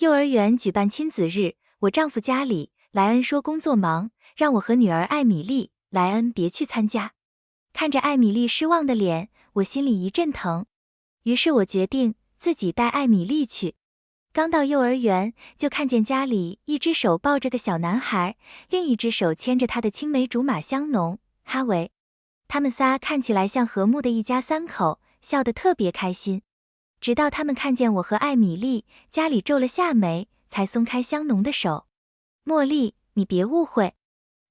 幼儿园举办亲子日，我丈夫家里，莱恩说工作忙，让我和女儿艾米丽，莱恩别去参加。看着艾米丽失望的脸，我心里一阵疼。于是我决定自己带艾米丽去。刚到幼儿园，就看见家里一只手抱着个小男孩，另一只手牵着他的青梅竹马香农、哈维。他们仨看起来像和睦的一家三口，笑得特别开心。直到他们看见我和艾米丽，家里皱了下眉，才松开香农的手。茉莉，你别误会。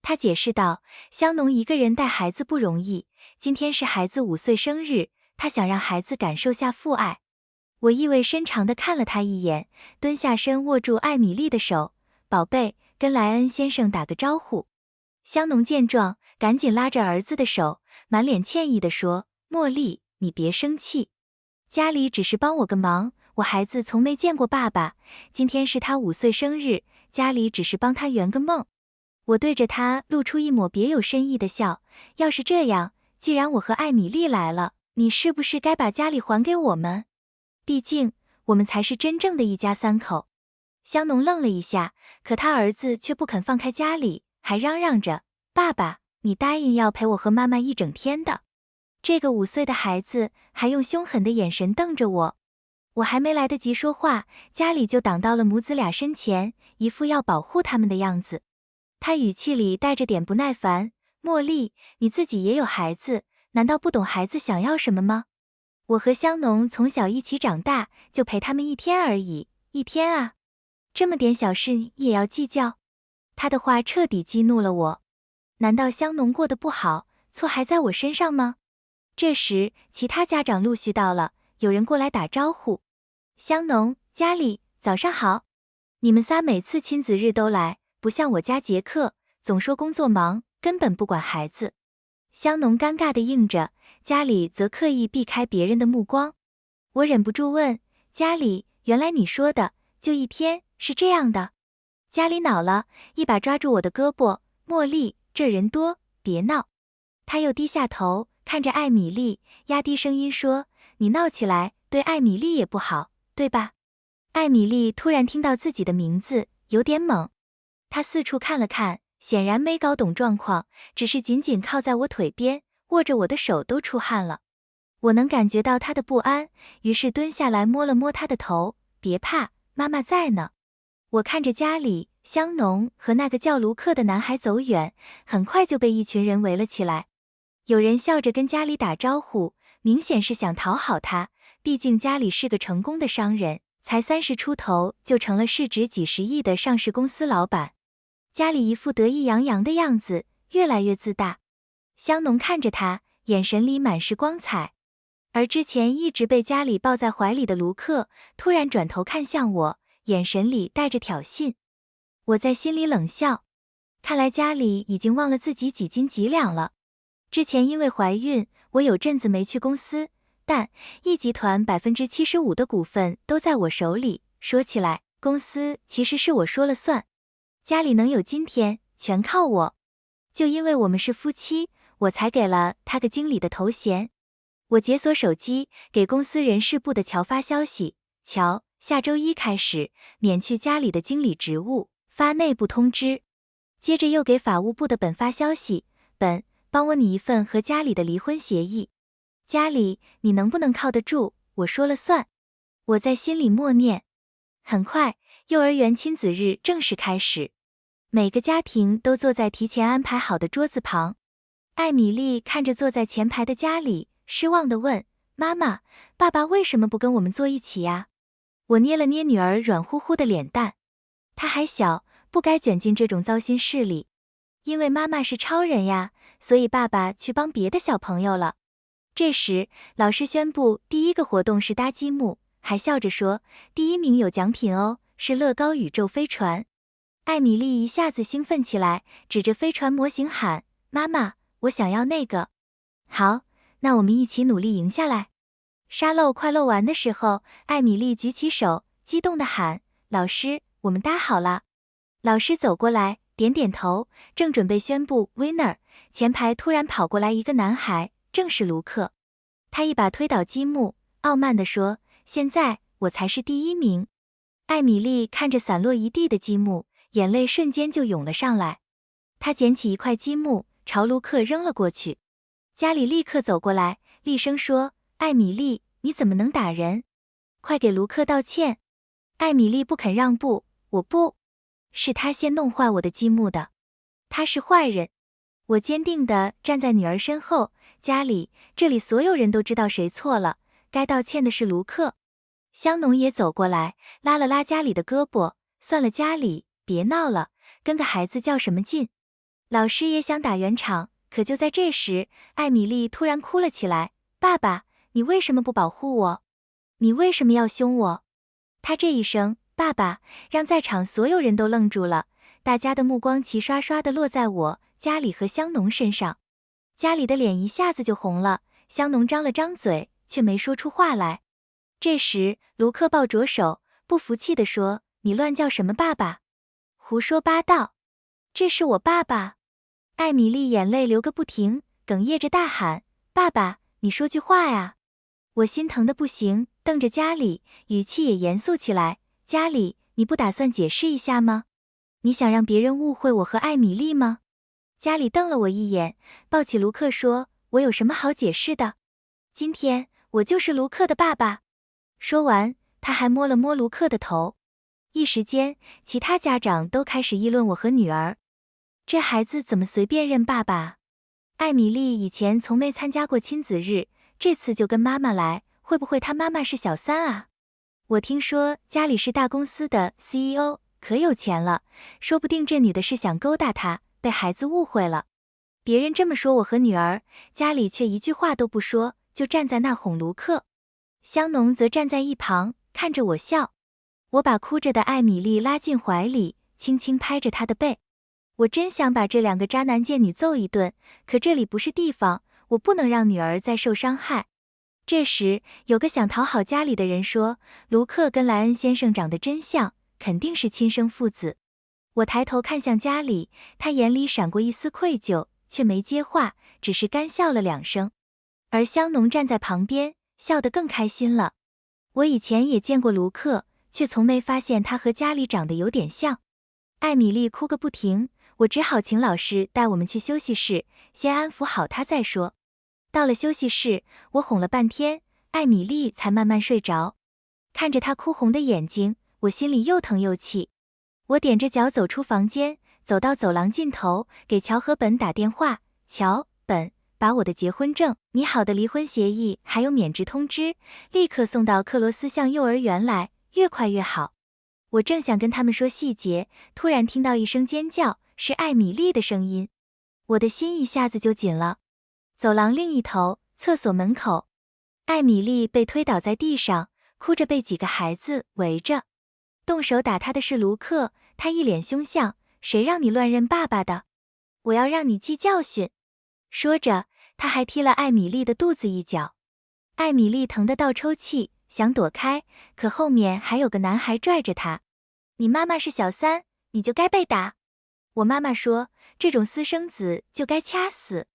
他解释道，香农一个人带孩子不容易，今天是孩子5岁生日，他想让孩子感受下父爱。我意味深长地看了他一眼，蹲下身握住艾米丽的手，宝贝，跟莱恩先生打个招呼。香农见状，赶紧拉着儿子的手，满脸歉意地说，茉莉，你别生气。家里只是帮我个忙，我孩子从没见过爸爸，今天是他5岁生日，家里只是帮他圆个梦。我对着他露出一抹别有深意的笑，要是这样，既然我和艾米丽来了，你是不是该把家里还给我们？毕竟，我们才是真正的一家三口。香农愣了一下，可他儿子却不肯放开家里，还嚷嚷着，爸爸，你答应要陪我和妈妈一整天的。这个5岁的孩子还用凶狠的眼神瞪着我。我还没来得及说话，家里就挡到了母子俩身前，一副要保护他们的样子。他语气里带着点不耐烦，茉莉，你自己也有孩子，难道不懂孩子想要什么吗？我和香农从小一起长大，就陪他们1天而已，1天啊，这么点小事也要计较？他的话彻底激怒了我。难道香农过得不好，错还在我身上吗？这时，其他家长陆续到了，有人过来打招呼。香农、家里，早上好。你们仨每次亲子日都来，不像我家杰克，总说工作忙，根本不管孩子。香农尴尬地应着，家里则刻意避开别人的目光。我忍不住问，家里，原来你说的，就1天，是这样的？家里恼了，一把抓住我的胳膊，茉莉，这人多，别闹。他又低下头，看着艾米丽，压低声音说，你闹起来，对艾米丽也不好，对吧？艾米丽突然听到自己的名字，有点懵。她四处看了看，显然没搞懂状况，只是紧紧靠在我腿边，握着我的手都出汗了。我能感觉到她的不安，于是蹲下来摸了摸她的头，别怕，妈妈在呢。我看着家里，香农和那个叫卢克的男孩走远，很快就被一群人围了起来。有人笑着跟家里打招呼，明显是想讨好他，毕竟家里是个成功的商人，才30出头就成了市值几十亿的上市公司老板。家里一副得意洋洋的样子，越来越自大。香农看着他，眼神里满是光彩。而之前一直被家里抱在怀里的卢克，突然转头看向我，眼神里带着挑衅。我在心里冷笑，看来家里已经忘了自己几斤几两了。之前因为怀孕，我有阵子没去公司，但一集团75%的股份都在我手里，说起来，公司其实是我说了算。家里能有今天，全靠我。就因为我们是夫妻，我才给了他个经理的头衔。我解锁手机，给公司人事部的乔发消息，乔，下周1开始，免去家里的经理职务，发内部通知。接着又给法务部的本发消息，本，帮我拟一份和家里的离婚协议。家里，你能不能靠得住，我说了算。我在心里默念。很快，幼儿园亲子日正式开始。每个家庭都坐在提前安排好的桌子旁。艾米丽看着坐在前排的家里，失望地问，妈妈，爸爸为什么不跟我们坐一起呀？我捏了捏女儿软乎乎的脸蛋。她还小，不该卷进这种糟心事里。因为妈妈是超人呀，所以爸爸去帮别的小朋友了。这时，老师宣布第一个活动是搭积木，还笑着说，第1名有奖品哦，是乐高宇宙飞船。艾米丽一下子兴奋起来，指着飞船模型喊，妈妈，我想要那个。好，那我们一起努力赢下来。沙漏快漏完的时候，艾米丽举起手，激动地喊，老师，我们搭好了。老师走过来，点点头，正准备宣布 winner， 前排突然跑过来一个男孩，正是卢克。他一把推倒积木，傲慢地说，现在我才是第1名。艾米丽看着散落一地的积木，眼泪瞬间就涌了上来。她捡起一块积木，朝卢克扔了过去。家里立刻走过来，厉声说：“艾米丽，你怎么能打人？快给卢克道歉！”艾米丽不肯让步，我不，是他先弄坏我的积木的，他是坏人。我坚定地站在女儿身后，这里所有人都知道谁错了，该道歉的是卢克。香农也走过来，拉了拉家里的胳膊，算了家里，别闹了，跟个孩子较什么劲。老师也想打圆场，可就在这时，艾米丽突然哭了起来，爸爸，你为什么不保护我？你为什么要凶我？她这一声爸爸，让在场所有人都愣住了，大家的目光齐刷刷地落在我、家里和香农身上。家里的脸一下子就红了，香农张了张嘴，却没说出话来。这时，卢克抱着手，不服气地说：“你乱叫什么爸爸？胡说八道！这是我爸爸！”艾米丽眼泪流个不停，哽咽着大喊：“爸爸，你说句话呀！”我心疼的不行，瞪着家里，语气也严肃起来：“家里，你不打算解释一下吗？你想让别人误会我和艾米丽吗？”家里瞪了我一眼，抱起卢克说：“我有什么好解释的？今天我就是卢克的爸爸。”说完，他还摸了摸卢克的头。一时间，其他家长都开始议论我和女儿。这孩子怎么随便认爸爸？艾米丽以前从没参加过亲子日，这次就跟妈妈来，会不会她妈妈是小三啊？我听说家里是大公司的 CEO， 可有钱了，说不定这女的是想勾搭他，被孩子误会了。别人这么说我和女儿，家里却一句话都不说，就站在那儿哄卢克。香农则站在一旁，看着我笑。我把哭着的艾米丽拉进怀里，轻轻拍着她的背。我真想把这两个渣男贱女揍一顿，可这里不是地方，我不能让女儿再受伤害。这时，有个想讨好家里的人说，卢克跟莱恩先生长得真像，肯定是亲生父子。我抬头看向家里，他眼里闪过一丝愧疚，却没接话，只是干笑了2声。而香农站在旁边，笑得更开心了。我以前也见过卢克，却从没发现他和家里长得有点像。艾米丽哭个不停，我只好请老师带我们去休息室，先安抚好她再说。到了休息室，我哄了半天，艾米丽才慢慢睡着。看着她哭红的眼睛，我心里又疼又气。我踮着脚走出房间，走到走廊尽头，给乔和本打电话。乔、本，把我的结婚证、拟好的离婚协议还有免职通知，立刻送到克罗斯巷幼儿园来，越快越好。我正想跟他们说细节，突然听到一声尖叫，是艾米丽的声音。我的心一下子就紧了。走廊另一头，厕所门口，艾米丽被推倒在地上，哭着被几个孩子围着。动手打她的是卢克，他一脸凶相：“谁让你乱认爸爸的？我要让你记教训！”说着，他还踢了艾米丽的肚子一脚。艾米丽疼得倒抽气，想躲开，可后面还有个男孩拽着她：“你妈妈是小三，你就该被打。”我妈妈说：“这种私生子就该掐死。”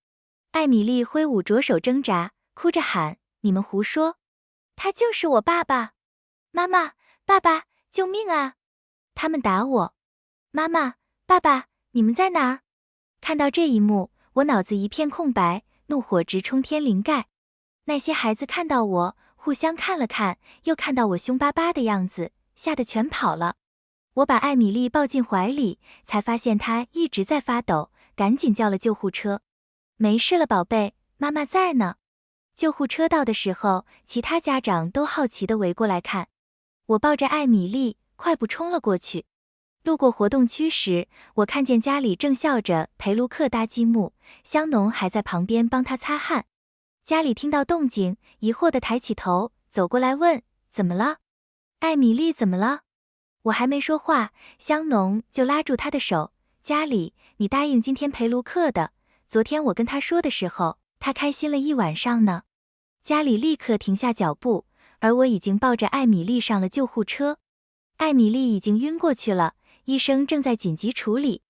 艾米丽挥舞着手挣扎，哭着喊：“你们胡说！他就是我爸爸！妈妈，爸爸，救命啊！他们打我！妈妈，爸爸，你们在哪儿？”看到这一幕，我脑子一片空白，怒火直冲天灵盖。那些孩子看到我，互相看了看，又看到我凶巴巴的样子，吓得全跑了。我把艾米丽抱进怀里，才发现她一直在发抖，赶紧叫了救护车。没事了，宝贝，妈妈在呢。救护车到的时候，其他家长都好奇地围过来看。我抱着艾米丽，快步冲了过去。路过活动区时，我看见家里正笑着陪卢克搭积木，香农还在旁边帮他擦汗。家里听到动静，疑惑地抬起头，走过来问：“怎么了？艾米丽怎么了？”我还没说话，香农就拉住他的手：“家里，你答应今天陪卢克的，昨天我跟他说的时候，他开心了一晚上呢。”家里立刻停下脚步，而我已经抱着艾米丽上了救护车。艾米丽已经晕过去了，医生正在紧急处理。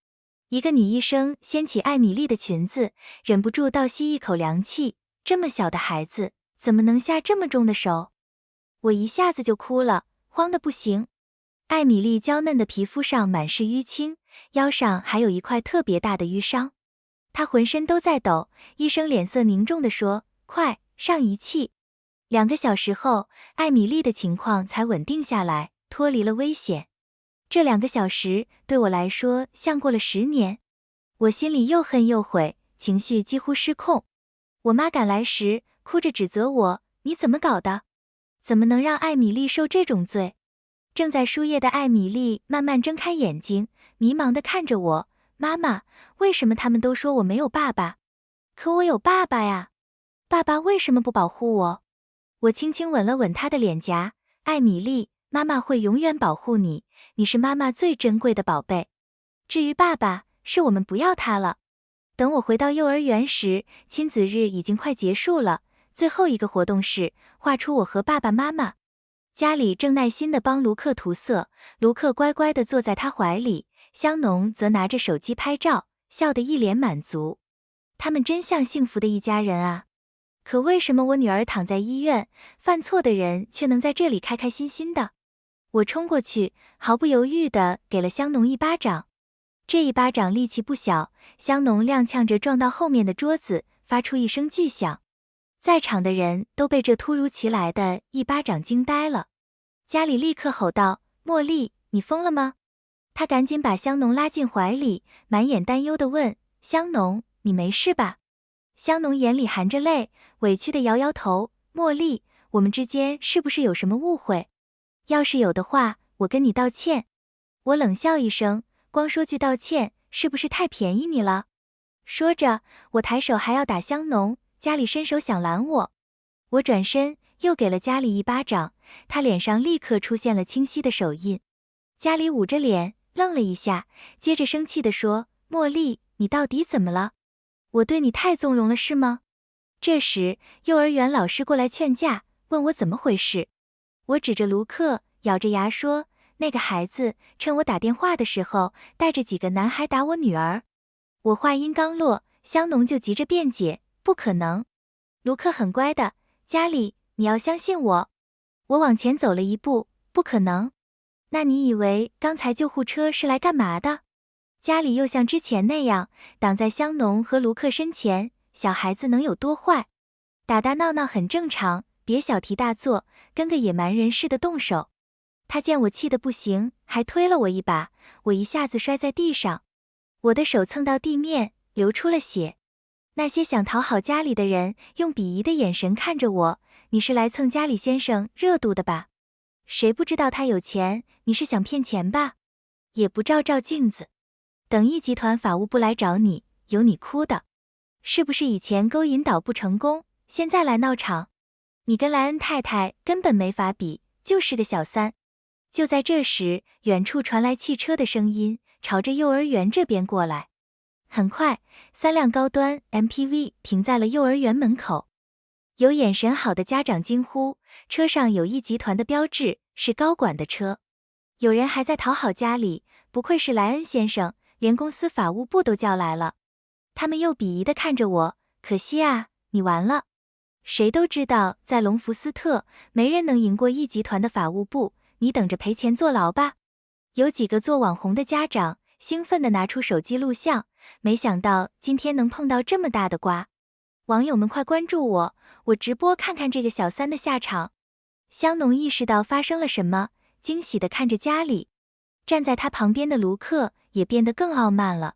一个女医生掀起艾米丽的裙子，忍不住倒吸一口凉气，这么小的孩子，怎么能下这么重的手？我一下子就哭了，慌得不行。艾米丽娇嫩的皮肤上满是淤青，腰上还有一块特别大的淤伤。她浑身都在抖，医生脸色凝重地说：“快，上仪器。”2个小时后，艾米丽的情况才稳定下来，脱离了危险。这2个小时对我来说像过了10年，我心里又恨又悔，情绪几乎失控。我妈赶来时，哭着指责我：“你怎么搞的？怎么能让艾米丽受这种罪？”正在输液的艾米丽慢慢睁开眼睛，迷茫地看着我：“妈妈，为什么他们都说我没有爸爸？可我有爸爸呀！爸爸为什么不保护我？”我轻轻吻了吻她的脸颊：“艾米丽，妈妈会永远保护你，你是妈妈最珍贵的宝贝。至于爸爸，是我们不要他了。”等我回到幼儿园时，亲子日已经快结束了。最后一个活动是画出我和爸爸妈妈。家里正耐心地帮卢克涂色，卢克乖乖地坐在他怀里，香农则拿着手机拍照，笑得一脸满足。他们真像幸福的一家人啊！可为什么我女儿躺在医院，犯错的人却能在这里开开心心的？我冲过去，毫不犹豫地给了香农一巴掌。这一巴掌力气不小，香农踉跄着撞到后面的桌子，发出一声巨响。在场的人都被这突如其来的一巴掌惊呆了。家里立刻吼道：“茉莉，你疯了吗？”他赶紧把香农拉进怀里，满眼担忧地问：“香农，你没事吧？”香农眼里含着泪，委屈地摇摇头：“茉莉，我们之间是不是有什么误会？要是有的话，我跟你道歉。”我冷笑一声，光说句道歉，是不是太便宜你了？说着，我抬手还要打香农，家里伸手想拦我。我转身又给了家里一巴掌，他脸上立刻出现了清晰的手印。家里捂着脸，愣了一下，接着生气地说：“茉莉，你到底怎么了？我对你太纵容了是吗？”这时，幼儿园老师过来劝架，问我怎么回事。我指着卢克，咬着牙说：“那个孩子趁我打电话的时候，带着几个男孩打我女儿。”我话音刚落，香农就急着辩解：“不可能，卢克很乖的，家里，你要相信我。”我往前走了一步：“不可能？那你以为刚才救护车是来干嘛的？”家里又像之前那样挡在香农和卢克身前，小孩子能有多坏？打打闹闹很正常，别小题大做，跟个野蛮人似的动手。他见我气得不行，还推了我一把，我一下子摔在地上，我的手蹭到地面，流出了血。那些想讨好家里的人用鄙夷的眼神看着我：“你是来蹭家里先生热度的吧？谁不知道他有钱？你是想骗钱吧？也不照照镜子。等一集团法务部来找你，有你哭的。是不是以前勾引导不成功，现在来闹场？你跟莱恩太太根本没法比，就是个小三。”就在这时，远处传来汽车的声音，朝着幼儿园这边过来。很快，3辆高端 MPV 停在了幼儿园门口。有眼神好的家长惊呼，车上有一集团的标志，是高管的车。有人还在讨好家里，不愧是莱恩先生，连公司法务部都叫来了。他们又鄙夷地看着我：“可惜啊，你完了。谁都知道，在隆福斯特，没人能赢过一集团的法务部，你等着赔钱坐牢吧。”有几个做网红的家长兴奋地拿出手机录像，没想到今天能碰到这么大的瓜。网友们快关注我，我直播看看这个小三的下场。香农意识到发生了什么，惊喜地看着家里。站在他旁边的卢克也变得更傲慢了。